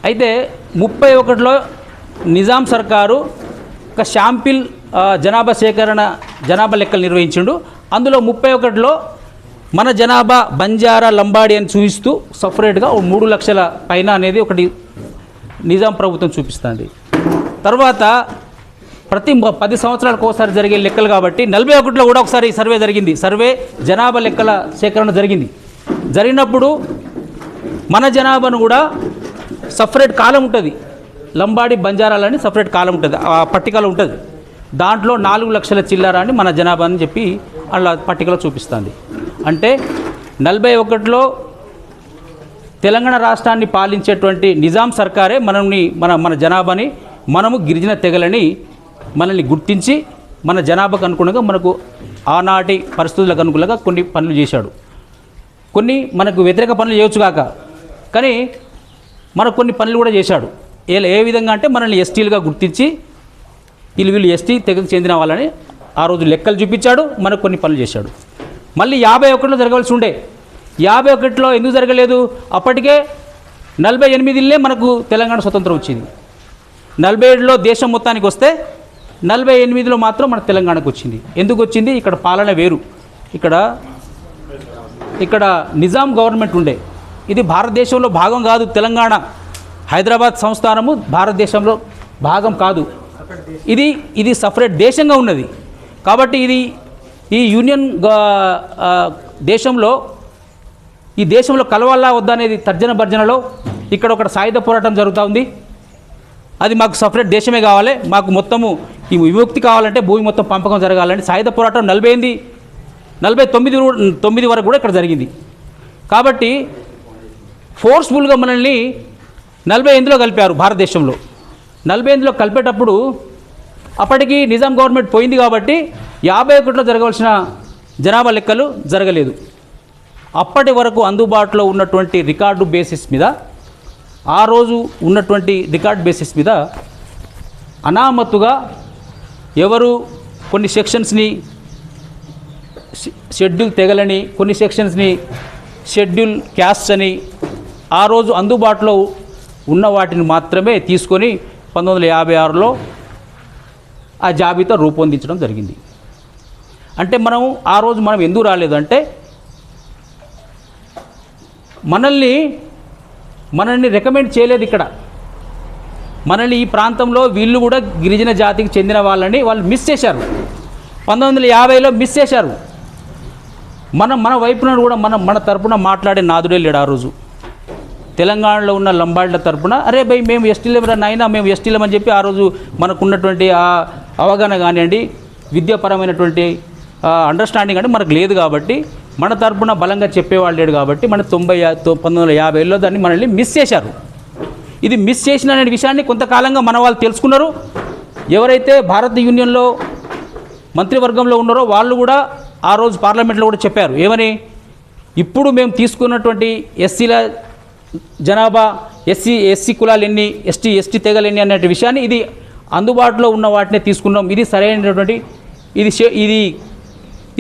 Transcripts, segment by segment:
అయితే 31లో నిజాం సర్కారు ఒక శాంపిల్ జనాభా సేకరణ జనాభా లెక్కలు నిర్వహించిండు. అందులో 31లో మన జనాభా బంజారా లంబాడి అని చూపిస్తూ సపరేట్గా 3 లక్షల పైన అనేది ఒకటి నిజాం ప్రభుత్వం చూపిస్తుంది. తర్వాత ప్రతి 10 సంవత్సరాలకు ఒకసారి జరిగే లెక్కలు కాబట్టి 41లో కూడా ఒకసారి సర్వే జరిగింది. సర్వే జనాభా లెక్కల సేకరణ జరిగింది. జరిగినప్పుడు మన జనాభాను కూడా సపరేట్ కాలం ఉంటుంది, లంబాడి బంజారాలని సపరేట్ కాలం ఉంటుంది, ఆ పట్టికలో ఉంటుంది. దాంట్లో 4 లక్షల చిల్లర అని మన జనాభా అని చెప్పి అలా పట్టికలో చూపిస్తుంది. అంటే 41లో తెలంగాణ రాష్ట్రాన్ని పాలించేటువంటి నిజాం సర్కారే మన జనాభాని మనము గిరిజన తెగలని మనల్ని గుర్తించి మన జనాభాకు అనుగుణంగా మనకు ఆనాటి పరిస్థితులకు అనుకూలంగా కొన్ని పనులు చేశాడు. కొన్ని మనకు వ్యతిరేక పనులు చేయొచ్చు కాక, కానీ మనకు కొన్ని పనులు కూడా చేశాడు. ఏ విధంగా అంటే మనల్ని ఎస్టీలుగా గుర్తించి వీళ్ళు ఎస్టీ తెగకు చెందిన వాళ్ళని ఆ రోజు లెక్కలు చూపించాడు, మనకు కొన్ని పనులు చేశాడు. మళ్ళీ 51లో జరగవలసి ఉండే, 51లో ఎందుకు జరగలేదు? అప్పటికే 48లే మనకు తెలంగాణ స్వతంత్రం వచ్చింది. 47లో దేశం మొత్తానికి వస్తే 48లో మాత్రం మన తెలంగాణకు వచ్చింది. ఎందుకు వచ్చింది? ఇక్కడ పాలన వేరు, ఇక్కడ నిజాం గవర్నమెంట్ ఉండే. ఇది భారతదేశంలో భాగం కాదు. తెలంగాణ హైదరాబాద్ సంస్థానము భారతదేశంలో భాగం కాదు. ఇది సపరేట్ దేశంగా ఉన్నది. కాబట్టి ఈ యూనియన్ దేశంలో కలవాలా వద్దా అనేది తర్జన భర్జనలో ఇక్కడ ఒక సాయుధ పోరాటం జరుగుతూ ఉంది. అది మాకు సపరేట్ దేశమే కావాలి, మాకు మొత్తము ఈ విముక్తి కావాలంటే భూమి మొత్తం పంపకం జరగాలని సాయుధ పోరాటం 49 వరకు కూడా ఇక్కడ జరిగింది. కాబట్టి ఫోర్స్ఫుల్గా మనల్ని 48లో కలిపారు భారతదేశంలో. 48లో కలిపేటప్పుడు అప్పటికి నిజాం గవర్నమెంట్ పోయింది కాబట్టి 51లో జరగవలసిన జనాభా లెక్కలు జరగలేదు. అప్పటి వరకు అందుబాటులో ఉన్నటువంటి రికార్డు బేసిస్ మీద, ఆ రోజు ఉన్నటువంటి రికార్డ్ బేసిస్ మీద అనామత్తుగా ఎవరు కొన్ని సెక్షన్స్ని షెడ్యూల్ తెగలని, కొన్ని సెక్షన్స్ని షెడ్యూల్ క్యాస్ట్ అని ఆ రోజు అందుబాటులో ఉన్న వాటిని మాత్రమే తీసుకొని 1956లో ఆ జాబితా రూపొందించడం జరిగింది. అంటే ఆ రోజు మనం ఎందుకు రాలేదు అంటే మనల్ని రికమెండ్ చేయలేదు. ఇక్కడ మనల్ని ఈ ప్రాంతంలో వీళ్ళు కూడా గిరిజన జాతికి చెందిన వాళ్ళని వాళ్ళు మిస్ చేశారు. 1950లో మిస్ చేశారు. మన వైపున కూడా మన తరపున మాట్లాడే నాదుడే లేడు ఆ రోజు. తెలంగాణలో ఉన్న లంబాడ్ల తరపున అరే భయ్ మేము ఎస్టీలమరా నాయనా, మేము ఎస్టీలమని చెప్పి ఆ రోజు మనకున్నటువంటి ఆ అవగాహన కానివ్వండి, విద్యాపరమైనటువంటి అండర్స్టాండింగ్ అంటే మనకు లేదు. కాబట్టి మన తరపున బలంగా చెప్పేవాళ్ళు లేడు. కాబట్టి 1950లో దాన్ని మనల్ని మిస్ చేశారు. ఇది మిస్ చేసిన అనే విషయాన్ని కొంతకాలంగా మన వాళ్ళు తెలుసుకున్నారు. ఎవరైతే భారత యూనియన్లో మంత్రివర్గంలో ఉన్నారో వాళ్ళు కూడా ఆ రోజు పార్లమెంట్లో కూడా చెప్పారు. ఏమని? ఇప్పుడు మేము తీసుకున్నటువంటి ఎస్సీల జనాభా, ఎస్సీ కులాలు ఎన్ని, ఎస్టీ తెగలు ఎన్ని అనే విషయాన్ని ఇది అందుబాటులో ఉన్న వాటినే తీసుకున్నాం. ఇది సరైనటువంటి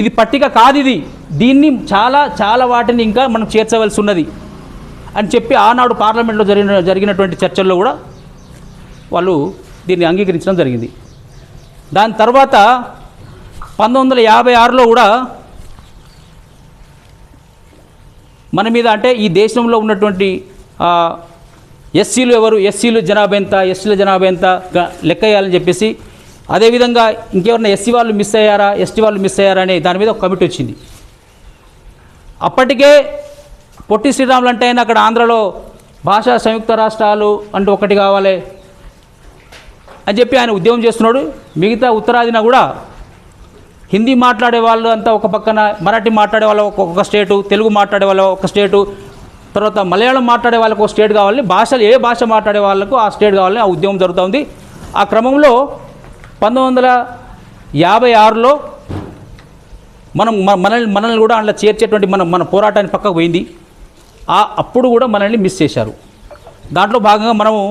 ఇది పట్టిక కాదు. దీన్ని చాలా వాటిని ఇంకా మనం చేర్చవలసి ఉన్నది అని చెప్పి ఆనాడు పార్లమెంట్లో జరిగినటువంటి చర్చల్లో కూడా వాళ్ళు దీన్ని అంగీకరించడం జరిగింది. దాని తర్వాత 1956లో కూడా మన మీద అంటే ఈ దేశంలో ఉన్నటువంటి ఎస్సీలు జనాభా ఎంత, ఎస్టీల జనాభా ఎంత లెక్క వేయాలని చెప్పేసి, అదేవిధంగా ఇంకెవరైనా ఎస్సీ వాళ్ళు మిస్ అయ్యారా, ఎస్టీ వాళ్ళు మిస్ అయ్యారా అనే దాని మీద ఒక కమిటీ వచ్చింది. అప్పటికే పొట్టి శ్రీరాములు అంటే ఆయన అక్కడ ఆంధ్రలో భాషా సంయుక్త రాష్ట్రాలు అంటూ ఒకటి కావాలి అని చెప్పి ఆయన ఉద్యమం చేస్తున్నాడు. మిగతా ఉత్తరాదిన కూడా హిందీ మాట్లాడే వాళ్ళు అంతా ఒక పక్కన, మరాఠీ మాట్లాడే వాళ్ళు ఒక స్టేటు, తెలుగు మాట్లాడే వాళ్ళు ఒక స్టేటు, తర్వాత మలయాళం మాట్లాడే వాళ్ళకు ఒక స్టేట్ కావాలని, భాషలు ఏ భాష మాట్లాడే వాళ్ళకు ఆ స్టేట్ కావాలని ఆ ఉద్యమం జరుగుతుంది. ఆ క్రమంలో 1956లో మనల్ని కూడా అందులో చేర్చేటువంటి మన పోరాటాన్ని పక్కకు పోయింది. అప్పుడు కూడా మనల్ని మిస్ చేశారు. దాంట్లో భాగంగా మనము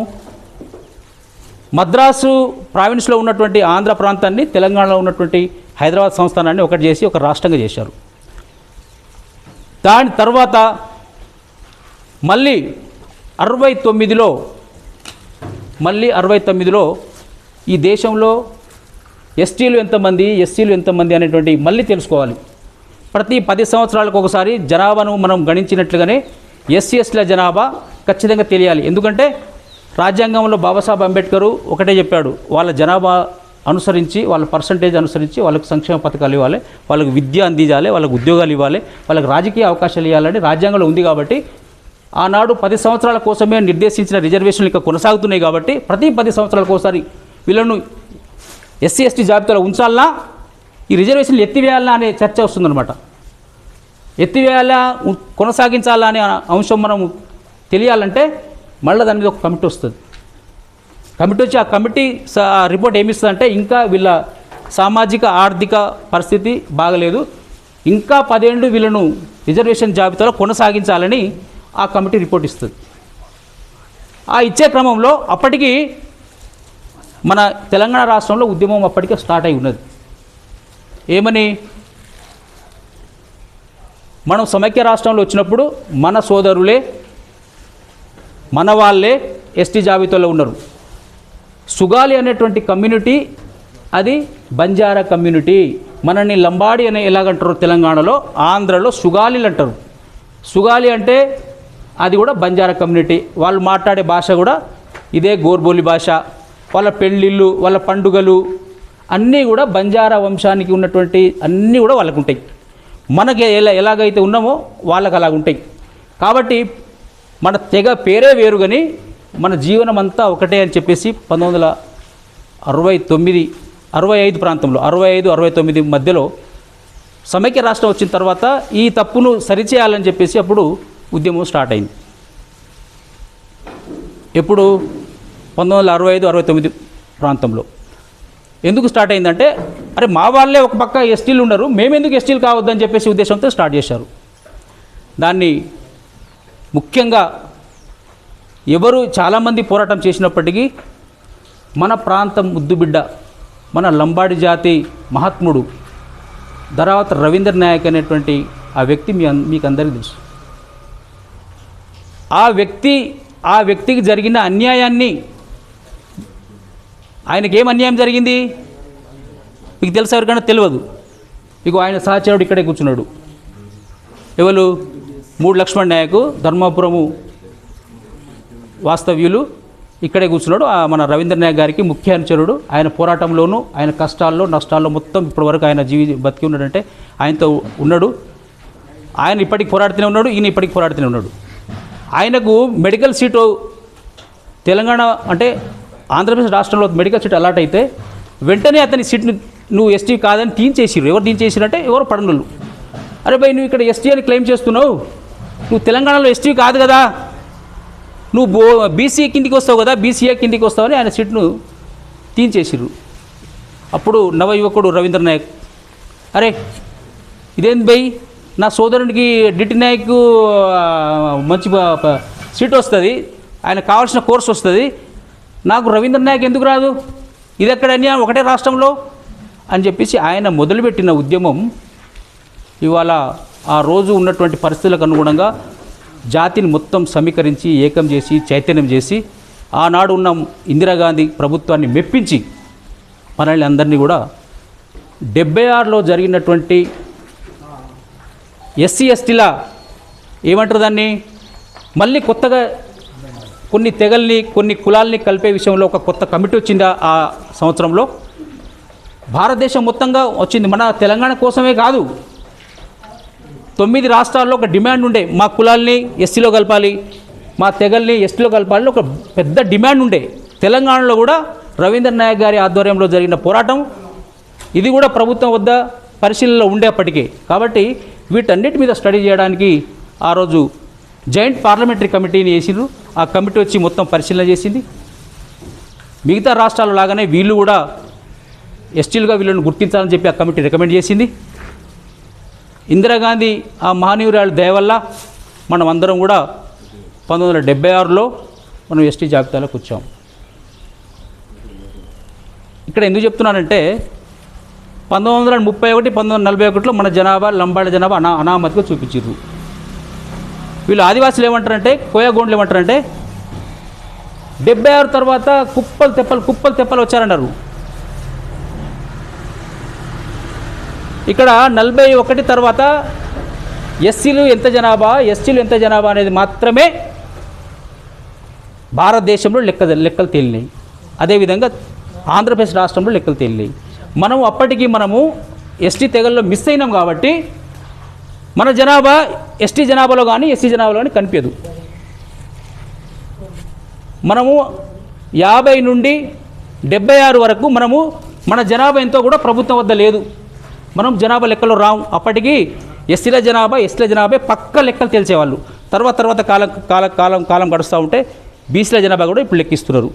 మద్రాసు ప్రావిన్స్లో ఉన్నటువంటి ఆంధ్ర ప్రాంతాన్ని తెలంగాణలో ఉన్నటువంటి హైదరాబాద్ సంస్థానాన్ని ఒకటి చేసి ఒక రాష్ట్రంగా చేశారు. దాని తర్వాత మళ్ళీ 69లో మళ్ళీ 69లో ఈ దేశంలో ఎస్టీలు ఎంతమంది, ఎస్సీలు ఎంతమంది అనేటువంటి మళ్ళీ తెలుసుకోవాలి. ప్రతి 10 సంవత్సరాలకు ఒకసారి జనాభాను మనం గణించినట్లుగానే ఎస్సీ ఎస్టీల జనాభా ఖచ్చితంగా తెలియాలి. ఎందుకంటే రాజ్యాంగంలో బాబాసాహెబ్ అంబేద్కర్ ఒకటే చెప్పాడు, వాళ్ళ జనాభా అనుసరించి, వాళ్ళ పర్సంటేజ్ అనుసరించి వాళ్ళకి సంక్షేమ పథకాలు ఇవ్వాలి, వాళ్ళకి విద్య అందించాలి, వాళ్ళకి ఉద్యోగాలు ఇవ్వాలి, వాళ్ళకి రాజకీయ అవకాశాలు ఇవ్వాలని రాజ్యాంగంలో ఉంది. కాబట్టి ఆనాడు 10 సంవత్సరాల కోసమే నిర్దేశించిన రిజర్వేషన్లు ఇంకా కొనసాగుతున్నాయి. కాబట్టి ప్రతి 10 సంవత్సరాలకు ఒకసారి వీళ్ళను ఎస్సీ ఎస్టీ జాబితాలో ఉంచాలన్నా, ఈ రిజర్వేషన్లు ఎత్తివేయాలన్నా అనే చర్చ వస్తుందన్నమాట. ఎత్తివేయాలా కొనసాగించాలా అనే అంశం మనం తెలియాలంటే మళ్ళీ దాని మీద ఒక కమిటీ వస్తుంది. కమిటీ వచ్చి ఆ కమిటీ రిపోర్ట్ ఏమిస్తుందంటే, ఇంకా వీళ్ళ సామాజిక ఆర్థిక పరిస్థితి బాగలేదు, ఇంకా 10 ఏళ్ళు వీళ్ళను రిజర్వేషన్ జాబితాలో కొనసాగించాలని ఆ కమిటీ రిపోర్ట్ ఇస్తుంది. ఆ ఇచ్చే క్రమంలో అప్పటికి మన తెలంగాణ రాష్ట్రంలో ఉద్యమం అప్పటికే స్టార్ట్ అయి ఉన్నది. ఏమని, మనం సమైక్య రాష్ట్రంలో వచ్చినప్పుడు మన సోదరులే, మన వాళ్ళే ఎస్టీ జాబితాలో ఉన్నారు. సుగాలి అనేటువంటి కమ్యూనిటీ అది బంజారా కమ్యూనిటీ. మనల్ని లంబాడి అని ఎలాగంటారు తెలంగాణలో, ఆంధ్రలో సుగాలీలు అంటారు. సుగాలి అంటే అది కూడా బంజారా కమ్యూనిటీ. వాళ్ళు మాట్లాడే భాష కూడా ఇదే గోర్బోలి భాష. వాళ్ళ పెళ్ళిళ్ళు, వాళ్ళ పండుగలు అన్నీ కూడా బంజారా వంశానికి ఉన్నటువంటి అన్నీ కూడా వాళ్ళకు ఉంటాయి. మనకి ఎలాగైతే ఉన్నామో వాళ్ళకి అలాగుంటాయి. కాబట్టి మన తెగ పేరే వేరు కానీ మన జీవనం అంతా ఒకటే అని చెప్పేసి 1965 ప్రాంతంలో 65-69 మధ్యలో సమైక్య రాష్ట్రం వచ్చిన తర్వాత ఈ తప్పును సరిచేయాలని చెప్పేసి అప్పుడు ఉద్యమం స్టార్ట్ అయింది. ఎప్పుడు 1965-69 ప్రాంతంలో ఎందుకు స్టార్ట్ అయిందంటే, అరే మా వాళ్ళే ఒక పక్క ఎస్టీలు ఉన్నారు, మేమెందుకు ఎస్టీలు కావద్దని చెప్పేసి ఉద్దేశంతో స్టార్ట్ చేశారు. దాన్ని ముఖ్యంగా ఎవరు చాలామంది పోరాటం చేసినప్పటికీ మన ప్రాంతం ముద్దుబిడ్డ, మన లంబాడి జాతి మహాత్ముడు ధరావత్ రవీంద్ర నాయక్ అనేటువంటి ఆ వ్యక్తి మీకు అందరికీ తెలుసు. ఆ వ్యక్తికి జరిగిన అన్యాయాన్ని, ఆయనకి ఏం అన్యాయం జరిగింది మీకు తెలుసా? ఎవరికైనా తెలియదు. మీకు ఆయన సహచరుడు ఇక్కడే కూర్చున్నాడు. ఎవరు? 3 లక్ష్మణ్ నాయక్, ధర్మాపురము వాస్తవ్యులు ఇక్కడే కూర్చున్నాడు. మన రవీంద్ర నాయక్ గారికి ముఖ్య అనుచరుడు. ఆయన పోరాటంలోనూ, ఆయన కష్టాల్లో నష్టాల్లో మొత్తం ఇప్పటివరకు ఆయన బతికి ఉన్నాడంటే ఆయనతో ఉన్నాడు. ఆయన ఇప్పటికి పోరాడుతూనే ఉన్నాడు, ఈయన ఇప్పటికి పోరాడుతూనే ఉన్నాడు. ఆయనకు మెడికల్ సీటు తెలంగాణ అంటే ఆంధ్రప్రదేశ్ రాష్ట్రంలో మెడికల్ సీట్ అలాట్ అయితే వెంటనే అతని సీట్ని నువ్వు ఎస్టీ కాదని తీయించేసిర్రు. ఎవరు తీయించేసిరంటే ఎవరు పడనోళ్ళు. అరే భయ్, నువ్వు ఇక్కడ ఎస్టీ అని క్లెయిమ్ చేస్తున్నావు, నువ్వు తెలంగాణలో ఎస్టీ కాదు కదా, నువ్వు బీసీ కిందికి వస్తావు కదా, బీసీఏ కిందికి వస్తావని ఆయన సీట్ను తీయించేసిర్రు. అప్పుడు నవయువకుడు రవీంద్ర నాయక్, అరే ఇదేంది భయ్, నా సోదరునికి డిటి నాయక్ మంచి సీట్ వస్తుంది, ఆయన కావాల్సిన కోర్సు వస్తుంది, నాకు రవీంద్ర నాయక్ ఎందుకు రాదు, ఇది ఎక్కడ అన్యాయం ఒకటే రాష్ట్రంలో అని చెప్పేసి ఆయన మొదలుపెట్టిన ఉద్యమం ఇవాళ ఆ రోజు ఉన్నటువంటి పరిస్థితులకు అనుగుణంగా జాతిని మొత్తం సమీకరించి ఏకం చేసి చైతన్యం చేసి ఆనాడు ఉన్న ఇందిరాగాంధీ ప్రభుత్వాన్ని మెప్పించి మనల్ని అందరినీ కూడా 76లో జరిగినటువంటి ఎస్సీ ఎస్టీల ఏమంటారు దాన్ని, మళ్ళీ కొత్తగా కొన్ని తెగల్ని కొన్ని కులాల్ని కలిపే విషయంలో ఒక కొత్త కమిటీ వచ్చింది. ఆ సంవత్సరంలో భారతదేశం మొత్తంగా వచ్చింది. మన తెలంగాణ కోసమే కాదు, 9 రాష్ట్రాల్లో ఒక డిమాండ్ ఉండే, మా కులాల్ని ఎస్సీలో కలపాలి, మా తెగల్ని ఎస్టీలో కలపాలని ఒక పెద్ద డిమాండ్ ఉండే. తెలంగాణలో కూడా రవీంద్ర నాయక్ గారి ఆధ్వర్యంలో జరిగిన పోరాటం ఇది కూడా ప్రభుత్వం వద్ద పరిశీలనలో ఉండే అప్పటికే. కాబట్టి వీటన్నిటి మీద స్టడీ చేయడానికి ఆ రోజు జాయింట్ పార్లమెంటరీ కమిటీని వేసిండ్రు. ఆ కమిటీ వచ్చి మొత్తం పరిశీలన చేసింది. మిగతా రాష్ట్రాల లాగానే వీళ్ళు కూడా ఎస్టీలుగా వీళ్ళని గుర్తించాలని చెప్పి ఆ కమిటీ రికమెండ్ చేసింది. ఇందిరాగాంధీ ఆ మహనీయురాలు దయ వల్ల మనం అందరం కూడా 1976లో మనం ఎస్టీ జాబితాలోకి వచ్చాం. ఇక్కడ ఎందుకు చెప్తున్నానంటే 1931, 1941లో మన జనాభా లంబాడి జనాభా అనామతిగా చూపించారు. వీళ్ళు ఆదివాసులు ఏమంటారంటే, కోయగోండ్లు ఏమంటారంటే 76 తర్వాత కుప్పలు తెప్పలు వచ్చారన్నారు. ఇక్కడ 41 తర్వాత ఎస్సీలు ఎంత జనాభా, ఎస్టీలు ఎంత జనాభా అనేది మాత్రమే భారతదేశంలో లెక్కలు తేలినాయి. అదేవిధంగా ఆంధ్రప్రదేశ్ రాష్ట్రంలో లెక్కలు తేలినాయి. అప్పటికి మనము ఎస్టీ తెగల్లో మిస్ అయినాం కాబట్టి మన జనాభా ఎస్టీ జనాభాలో కానీ ఎస్సీ జనాభాలో కానీ కనిపించదు. మనము 50 నుండి 76 వరకు మన జనాభా ఎంతో కూడా ప్రభుత్వం వద్ద లేదు. మనం జనాభా లెక్కలో రాము. అప్పటికి ఎస్సీల జనాభా పక్క లెక్కలు తెలిసేవాళ్ళు. తర్వాత కాలం గడుస్తూ ఉంటే బీసీల జనాభా కూడా ఇప్పుడు లెక్కిస్తున్నారు.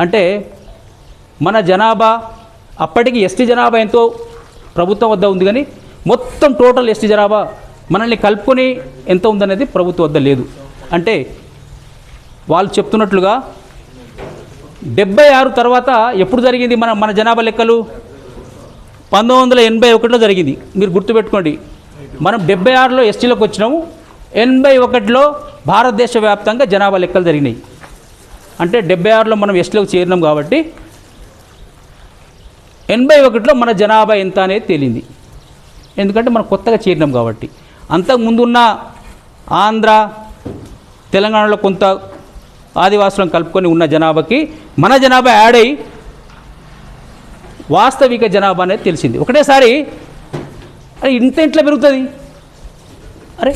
అంటే మన జనాభా అప్పటికి ఎస్టీ జనాభా ఎంతో ప్రభుత్వం వద్ద ఉంది, కానీ మొత్తం టోటల్ ఎస్టీ జనాభా మనల్ని కలుపుకొని ఎంత ఉందనేది ప్రభుత్వం వద్ద లేదు. అంటే వాళ్ళు చెప్తున్నట్లుగా 76 తర్వాత ఎప్పుడు జరిగింది మన జనాభా లెక్కలు? 1981లో జరిగింది. మీరు గుర్తుపెట్టుకోండి, మనం 76లో ఎస్టీలోకి వచ్చినాము, 81లో భారతదేశ వ్యాప్తంగా జనాభా లెక్కలు జరిగినాయి. అంటే 76లో మనం ఎస్టీలోకి చేరినాం కాబట్టి 81లో మన జనాభా ఎంత అనేది తేలింది. ఎందుకంటే మనం కొత్తగా చేరినాం కాబట్టి. అంతకుముందున్న ఆంధ్ర తెలంగాణలో కొంత ఆదివాసులను కలుపుకొని ఉన్న జనాభాకి మన జనాభా యాడ్ అయ్యి వాస్తవిక జనాభా అనేది తెలిసింది. ఒకటేసారి అరే ఇంత ఎట్లా పెరుగుతుంది, అరే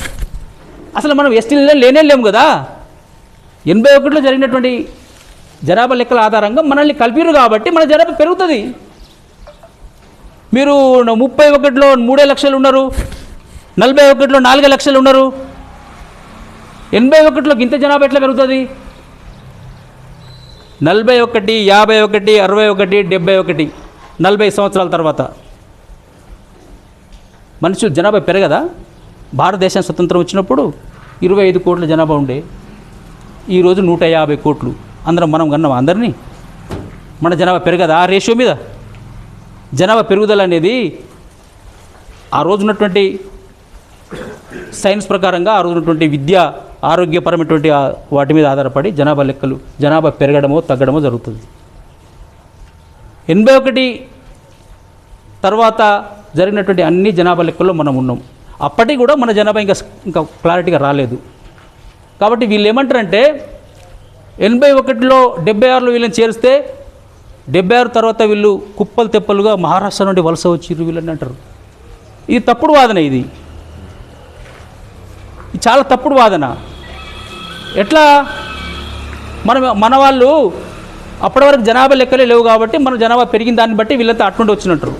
అసలు మనం ఎస్టీలో లేనేలేము కదా. 81లో జరిగినటువంటి జనాభా లెక్కల ఆధారంగా మనల్ని కలిపిరు కాబట్టి మన జనాభా పెరుగుతుంది. మీరు 31లో 3 లక్షలు ఉన్నారు, 41లో 4 లక్షలు ఉన్నారు, 81లోకి ఇంత జనాభా ఎట్లా పెరుగుతుంది? 41, 51, 61, 71, 40 సంవత్సరాల తర్వాత మనుషులు జనాభా పెరగదా? భారతదేశం స్వతంత్రం వచ్చినప్పుడు 25 కోట్ల జనాభా ఉండే, ఈరోజు 150 కోట్లు. మనం కన్నాం అందరినీ. మన జనాభా పెరగదా? ఆ రేషియో మీద జనాభా పెరుగుదల అనేది ఆ రోజు ఉన్నటువంటి సైన్స్ ప్రకారంగా, ఆ రోజు ఉన్నటువంటి విద్య, ఆరోగ్యపరమైనటువంటి వాటి మీద ఆధారపడి జనాభా పెరగడమో తగ్గడమో జరుగుతుంది. 81 తర్వాత జరిగినటువంటి అన్ని జనాభా లెక్కల్లో మనం ఉన్నాం. అప్పటికి కూడా మన జనాభా ఇంకా క్లారిటీగా రాలేదు. కాబట్టి వీళ్ళు ఏమంటారంటే 81లో 76లో వీళ్ళని చేరిస్తే 76 తర్వాత వీళ్ళు కుప్పలు తెప్పలుగా మహారాష్ట్ర నుండి వలస వచ్చిర్రు వీళ్ళని అంటారు. ఇది తప్పుడు వాదన. ఇది చాలా తప్పుడు వాదన. ఎట్లా మన వాళ్ళు అప్పటి వరకు జనాభా లెక్కలే లేవు కాబట్టి మన జనాభా పెరిగిన దాన్ని బట్టి వీళ్ళంతా అట్నుండి వచ్చినట్టు.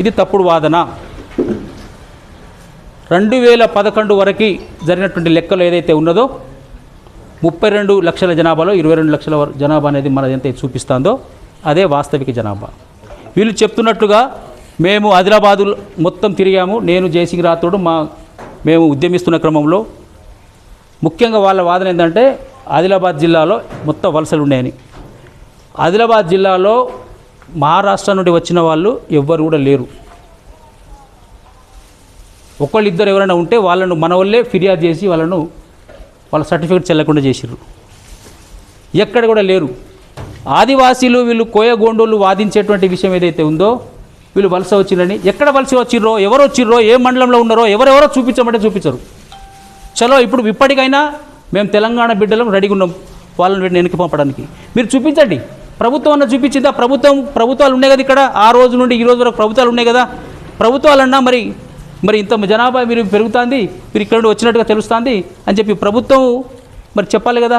ఇది తప్పుడు వాదన. 2011 వరకు జరిగినటువంటి లెక్కలు ఏదైతే ఉన్నదో 32 లక్షల జనాభాలో 22 లక్షల జనాభా అనేది మనది ఎంత చూపిస్తుందో అదే వాస్తవిక జనాభా. వీళ్ళు చెప్తున్నట్లుగా మేము ఆదిలాబాదు మొత్తం తిరిగాము, నేను జయసింగ్ రాథోడ్ మేము ఉద్యమిస్తున్న క్రమంలో ముఖ్యంగా వాళ్ళ వాదన ఏంటంటే ఆదిలాబాద్ జిల్లాలో మొత్తం వలసలు ఉన్నాయని. ఆదిలాబాద్ జిల్లాలో మహారాష్ట్ర నుండి వచ్చిన వాళ్ళు ఎవ్వరు కూడా లేరు. ఒకళ్ళిద్దరు ఎవరైనా ఉంటే వాళ్ళను మన వాళ్ళే ఫిర్యాదు చేసి వాళ్ళ సర్టిఫికేట్ చెల్లకుండా చేసిర్రు. ఎక్కడ కూడా లేరు. ఆదివాసీలు వీళ్ళు కోయగోండోళ్ళు వాదించేటువంటి విషయం ఏదైతే ఉందో వీళ్ళు వలస వచ్చిరని, ఎక్కడ వలస వచ్చిర్రో, ఎవరు వచ్చిర్రో, ఏ మండలంలో ఉన్నారో ఎవరెవరో చూపించమంటే చూపించరు. చలో ఇప్పుడు ఇప్పటికైనా మేము తెలంగాణ బిడ్డలం రెడీగా ఉన్నాం వాళ్ళని వెనక్కి పంపడానికి. మీరు చూపించండి. ప్రభుత్వం అన్న చూపించిందా? ప్రభుత్వాలు ఉన్నాయి కదా ఇక్కడ. ఆ రోజు నుండి ఈ రోజు వరకు ప్రభుత్వాలు ఉన్నాయి కదా. ప్రభుత్వాలన్నా మరి ఇంత జనాభా మీరు పెరుగుతుంది, మీరు ఇక్కడ నుండి వచ్చినట్టుగా తెలుస్తుంది అని చెప్పి ప్రభుత్వం మరి చెప్పాలి కదా.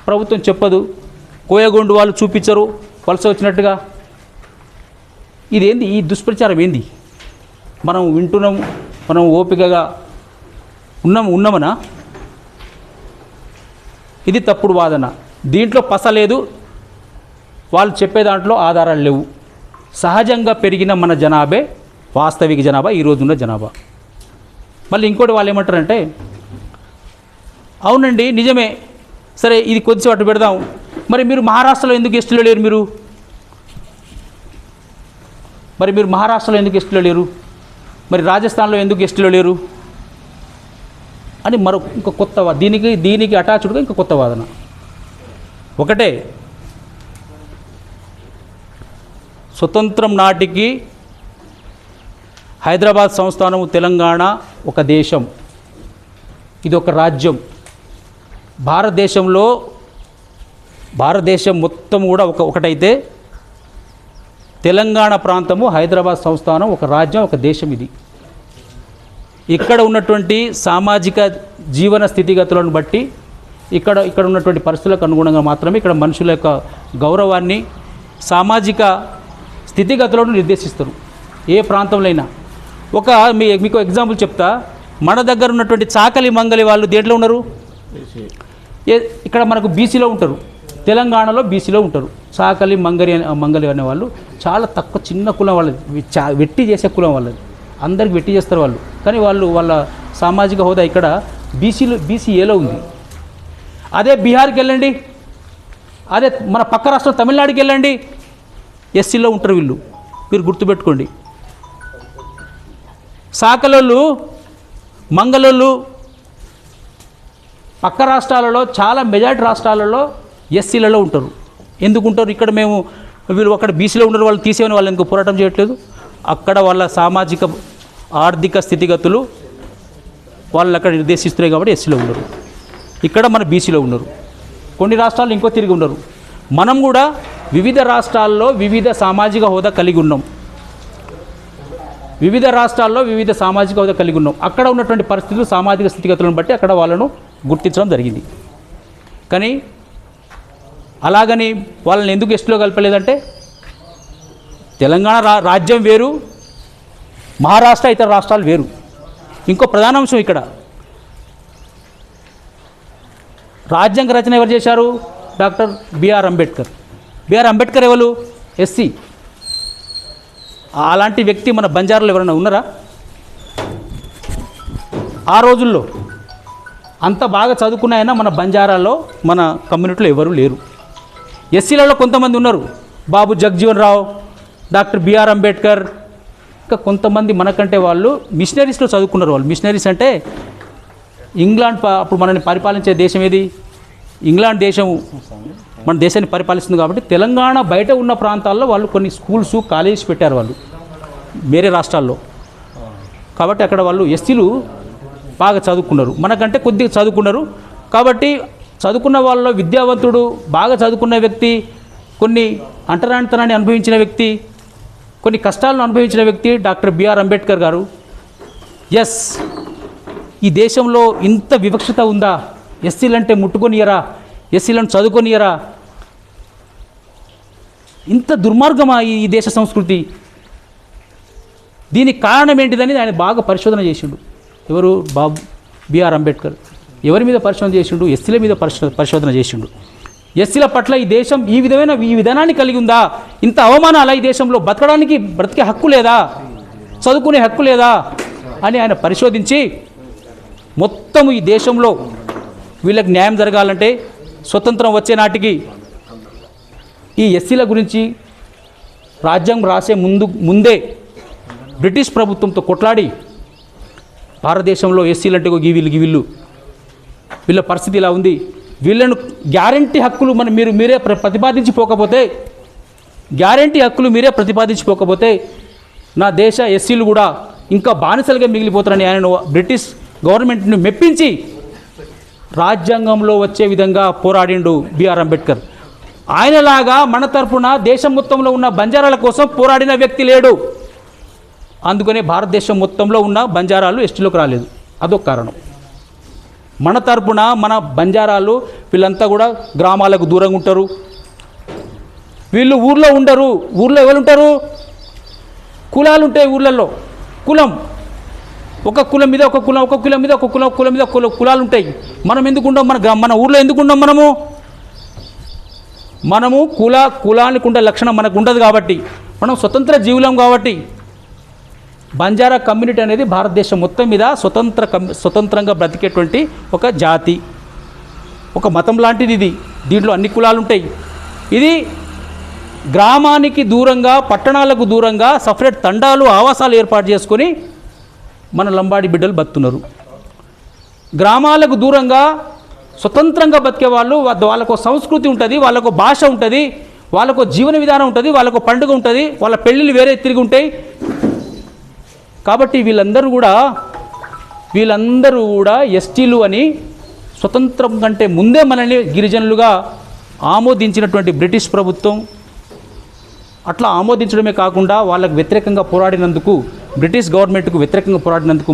ప్రభుత్వం చెప్పదు. కోయగొండు వాళ్ళు చూపించరు వలస వచ్చినట్టుగా. ఇదేంది? ఈ దుష్ప్రచారం ఏంది? మనం వింటున్నాము, మనం ఓపికగా ఉన్నామనా? ఇది తప్పుడు వాదన. దీంట్లో పస లేదు. వాళ్ళు చెప్పే దాంట్లో ఆధారాలు లేవు. సహజంగా పెరిగిన మన జనాభే వాస్తవిక జనాభా, ఈరోజున్న జనాభా. మళ్ళీ ఇంకోటి వాళ్ళు ఏమంటారంటే, అవునండి నిజమే, సరే ఇది కొద్దిసేపు అటు పెడదాం, మరి మీరు మహారాష్ట్రలో ఎందుకు ఎస్టీలో లేరు? మీరు మహారాష్ట్రలో ఎందుకు ఎస్టీలో లేరు? మరి రాజస్థాన్లో ఎందుకు ఎస్టీలో లేరు అని ఇంకో కొత్త దీనికి అటాచ్డ్గా ఇంకో కొత్త వాదన. ఒకటే, స్వతంత్రం నాటికి హైదరాబాద్ సంస్థానం తెలంగాణ ఒక దేశం, ఇది ఒక రాజ్యం. భారతదేశం మొత్తం కూడా ఒకటైతే తెలంగాణ ప్రాంతము హైదరాబాద్ సంస్థానం ఒక రాజ్యం, ఒక దేశం. ఇది ఇక్కడ ఉన్నటువంటి సామాజిక జీవన స్థితిగతులను బట్టి ఇక్కడ ఉన్నటువంటి పరిస్థితులకు అనుగుణంగా మాత్రమే ఇక్కడ మనుషుల యొక్క గౌరవాన్ని, సామాజిక స్థితిగతులను నిర్దేశిస్తారు ఏ ప్రాంతంలో అయినా. మీకు ఎగ్జాంపుల్ చెప్తా. మన దగ్గర ఉన్నటువంటి చాకలి మంగలి వాళ్ళు దేంట్లో ఉన్నారు? ఇక్కడ మనకు బీసీలో ఉంటారు, తెలంగాణలో బీసీలో ఉంటారు. చాకలి మంగలి అనేవాళ్ళు చాలా తక్కువ, చిన్న కులం వాళ్ళది, వెట్టి చేసే కులం వాళ్ళది, అందరికి వెట్టి చేస్తారు వాళ్ళు. కానీ వాళ్ళ సామాజిక హోదా ఇక్కడ బీసీఏలో ఉంది. అదే బీహార్కి వెళ్ళండి, అదే మన పక్క రాష్ట్రం తమిళనాడుకి వెళ్ళండి, ఎస్సీలో ఉంటారు వీళ్ళు. మీరు గుర్తుపెట్టుకోండి. సాకలోళ్ళు, మంగళోళ్ళు పక్క రాష్ట్రాలలో, చాలా మెజారిటీ రాష్ట్రాలలో ఎస్సీలలో ఉంటారు. ఎందుకుంటారు? ఇక్కడ వీళ్ళు అక్కడ బీసీలో ఉన్నారు, వాళ్ళు తీసేవని వాళ్ళు ఎందుకు పోరాటం చేయట్లేదు? అక్కడ వాళ్ళ సామాజిక ఆర్థిక స్థితిగతులు వాళ్ళు అక్కడ నిర్దేశిస్తున్నాయి కాబట్టి ఎస్సీలో ఉన్నారు. ఇక్కడ మన బీసీలో ఉన్నారు. కొన్ని రాష్ట్రాలు ఇంకో తిరిగి ఉన్నారు. మనం కూడా వివిధ రాష్ట్రాల్లో వివిధ సామాజిక హోదా కలిగి ఉన్నాం. అక్కడ ఉన్నటువంటి పరిస్థితులు, సామాజిక స్థితిగతులను బట్టి అక్కడ వాళ్ళను గుర్తించడం జరిగింది. కానీ అలాగని వాళ్ళని ఎందుకు ఎస్టీలో కలపలేదంటే, తెలంగాణ రాజ్యం వేరు, మహారాష్ట్ర ఇతర రాష్ట్రాలు వేరు. ఇంకో ప్రధాన అంశం ఇక్కడ, రాజ్యాంగ రచన ఎవరు చేశారు? డాక్టర్ బిఆర్ అంబేద్కర్. బిఆర్ అంబేద్కర్ ఎవరు? ఎస్సీ. అలాంటి వ్యక్తి మన బంజారాలో ఎవరైనా ఉన్నారా? ఆ రోజుల్లో అంత బాగా చదువుకున్న ఆయన మన బంజారాలో, మన కమ్యూనిటీలో ఎవరు లేరు. ఎస్సీలలో కొంతమంది ఉన్నారు, బాబు జగజీవన్ రావు, డాక్టర్ బిఆర్ అంబేద్కర్, ఇంకా కొంతమంది మనకంటే వాళ్ళు మిషనరీస్లో చదువుకున్నారు. వాళ్ళు మిషనరీస్ అంటే ఇంగ్లాండ్, అప్పుడు మనల్ని పరిపాలించే దేశం ఏది? ఇంగ్లాండ్ దేశం మన దేశాన్ని పరిపాలిస్తుంది. కాబట్టి తెలంగాణ బయట ఉన్న ప్రాంతాల్లో వాళ్ళు కొన్ని స్కూల్స్, కాలేజెస్ పెట్టారు వాళ్ళు వేరే రాష్ట్రాల్లో. కాబట్టి అక్కడ వాళ్ళు ఎస్సీలు బాగా చదువుకున్నారు, మనకంటే కొద్దిగా చదువుకున్నారు. కాబట్టి చదువుకున్న వాళ్ళలో విద్యావంతుడు, బాగా చదువుకున్న వ్యక్తి, కొన్ని అంటరానితనాన్ని అనుభవించిన వ్యక్తి, కొన్ని కష్టాలను అనుభవించిన వ్యక్తి డాక్టర్ బిఆర్ అంబేద్కర్ గారు. ఎస్, ఈ దేశంలో ఇంత వివక్షత ఉందా? ఎస్సీలంటే ముట్టుకొనియరా? ఎస్సీలను చదువుకొనియరా? ఇంత దుర్మార్గమా ఈ దేశ సంస్కృతి? దీనికి కారణం ఏంటిదని ఆయన బాగా పరిశోధన చేసిండు. ఎవరు? బాబు బిఆర్ అంబేద్కర్. ఎవరి మీద పరిశోధన చేసిండు? ఎస్సీల మీద పరిశోధన చేసిండు. ఎస్సీల పట్ల ఈ దేశం ఈ విధానాన్ని కలిగి ఉందా? ఇంత అవమానాలా ఈ దేశంలో? బ్రతికే హక్కు లేదా? చదువుకునే హక్కు లేదా అని ఆయన పరిశోధించి, మొత్తం ఈ దేశంలో వీళ్ళకి న్యాయం జరగాలంటే స్వతంత్రం వచ్చే నాటికి ఈ ఎస్సీల గురించి రాజ్యాంగం రాసే ముందే బ్రిటిష్ ప్రభుత్వంతో కొట్లాడి, భారతదేశంలో ఎస్సీలంటే వీళ్ళ పరిస్థితి ఇలా ఉంది, వీళ్ళను గ్యారంటీ హక్కులు మీరే ప్రతిపాదించిపోకపోతే నా దేశ ఎస్సీలు కూడా ఇంకా బానిసలుగా మిగిలిపోతారని ఆయన బ్రిటిష్ గవర్నమెంట్ని మెప్పించి రాజ్యాంగంలో వచ్చే విధంగా పోరాడిండు బిఆర్ అంబేద్కర్. ఆయనలాగా మన తరఫున దేశం మొత్తంలో ఉన్న బంజారాల కోసం పోరాడిన వ్యక్తి లేడు. అందుకనే భారతదేశం మొత్తంలో ఉన్న బంజారాలు ఎస్టీలోకి రాలేదు. అదొక కారణం. మన తరపున మన బంజారాలు వీళ్ళంతా కూడా గ్రామాలకు దూరంగా ఉంటారు. వీళ్ళు ఊర్లో ఉండరు. ఊర్లో ఎవరు ఉంటారు? కులాలు ఉంటాయి ఊర్లలో. కులం, ఒక కులం మీద ఒక కులం, ఒక కులం మీద ఒక కులం, కులం మీద కులాలు ఉంటాయి. మనం ఎందుకు ఉండం? మన ఊర్లో ఎందుకు ఉండం? మనము కులానికి ఉండే లక్షణం మనకు ఉండదు కాబట్టి, మనం స్వతంత్ర జీవులం కాబట్టి. బంజారా కమ్యూనిటీ అనేది భారతదేశం మొత్తం మీద స్వతంత్రంగా బ్రతికేటువంటి ఒక జాతి, ఒక మతం లాంటిది ఇది. దీంట్లో అన్ని కులాలు ఉంటాయి. ఇది గ్రామానికి దూరంగా, పట్టణాలకు దూరంగా సపరేట్ తండాలు, ఆవాసాలు ఏర్పాటు చేసుకొని మన లంబాడి బిడ్డలు బతున్నారు. గ్రామాలకు దూరంగా స్వతంత్రంగా బతికే వాళ్ళు, వాళ్ళకు సంస్కృతి ఉంటుంది, వాళ్ళకు భాష ఉంటుంది, వాళ్ళకు జీవన విధానం ఉంటుంది, వాళ్ళకు పండుగ ఉంటుంది, వాళ్ళ పెళ్ళిళ్ళు వేరే తిరిగి ఉంటాయి. కాబట్టి వీళ్ళందరూ కూడా ఎస్టీలు అని స్వతంత్రం కంటే ముందే మనల్ని గిరిజనులుగా ఆమోదించినటువంటి బ్రిటిష్ ప్రభుత్వం. అట్లా ఆమోదించడమే కాకుండా వాళ్ళకు వ్యతిరేకంగా పోరాడినందుకు, బ్రిటిష్ గవర్నమెంట్కు వ్యతిరేకంగా పోరాడినందుకు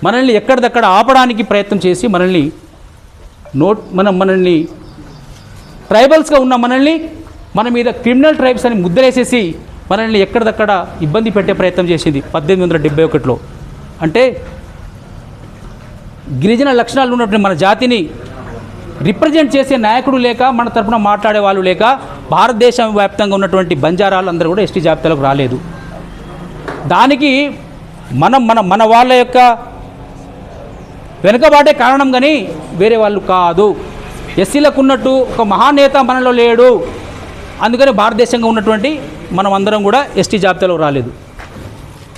మనల్ని ఎక్కడిదక్కడ ఆపడానికి ప్రయత్నం చేసి మనల్ని ట్రైబల్స్గా ఉన్న మన మీద క్రిమినల్ ట్రైబ్స్ అని ముద్రేసేసి మనల్ని ఎక్కడిదక్కడ ఇబ్బంది పెట్టే ప్రయత్నం చేసింది 1871లో. అంటే గిరిజన లక్షణాలు ఉన్నటువంటి మన జాతిని రిప్రజెంట్ చేసే నాయకుడు లేక, మన తరపున మాట్లాడే వాళ్ళు లేక, భారతదేశం వ్యాప్తంగా ఉన్నటువంటి బంజారాలు అందరూ కూడా ఎస్టీ జాబితాలోకి రాలేదు. దానికి మన వాళ్ళ యొక్క వెనుకబాటే కారణం, కానీ వేరే వాళ్ళు కాదు. ఎస్సీలకు ఉన్నట్టు ఒక మహానేత మనలో లేడు. అందుకని భారతదేశంగా ఉన్నటువంటి మనం అందరం కూడా ఎస్టీ జాబితాలో రాలేదు.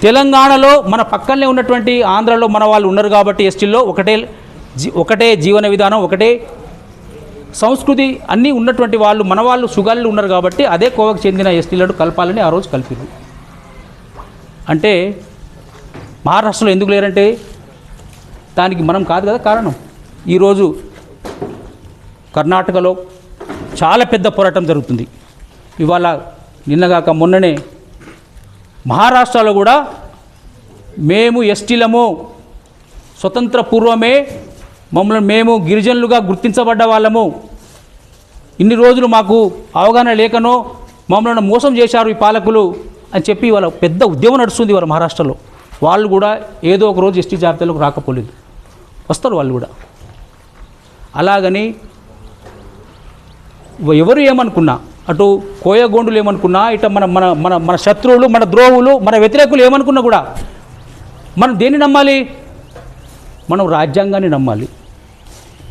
తెలంగాణలో మన పక్కనే ఉన్నటువంటి ఆంధ్రలో మన వాళ్ళు ఉన్నారు కాబట్టి ఎస్టీల్లో ఒకటే జీవన విధానం, ఒకటే సంస్కృతి అన్నీ ఉన్నటువంటి వాళ్ళు, మన వాళ్ళు సుగాళ్ళు ఉన్నారు కాబట్టి అదే కోవకు చెందిన ఎస్టీలను కలపాలని ఆ రోజు కలిపారు. అంటే మహారాష్ట్రలో ఎందుకు లేరంటే దానికి మనం కాదు కదా కారణం. ఈరోజు కర్ణాటకలో చాలా పెద్ద పోరాటం జరుగుతుంది. ఇవాళ నిన్నగాక మొన్ననే మహారాష్ట్రలో కూడా మేము ఎస్టీలము, స్వతంత్ర పూర్వమే మేము గిరిజనులుగా గుర్తించబడ్డ వాళ్ళము, ఇన్ని రోజులు మాకు అవగాహన లేకనో మమ్మల్ని మోసం చేశారు ఈ పాలకులు అని చెప్పి ఇవాళ పెద్ద ఉద్యమం నడుస్తుంది ఇవాళ మహారాష్ట్రలో. వాళ్ళు కూడా ఏదో ఒక రోజు ఎస్టీ జాబితాలోకి రాకపోలేదు, వస్తారు వాళ్ళు కూడా. అలాగని ఎవరు ఏమనుకున్నా, అటు కోయగోండులు ఏమనుకున్నా, ఇట మన మన మన మన శత్రువులు, మన ద్రోహులు, మన వ్యతిరేకులు ఏమనుకున్నా కూడా మనం దేన్ని నమ్మాలి? మనం రాజ్యాంగాన్ని నమ్మాలి,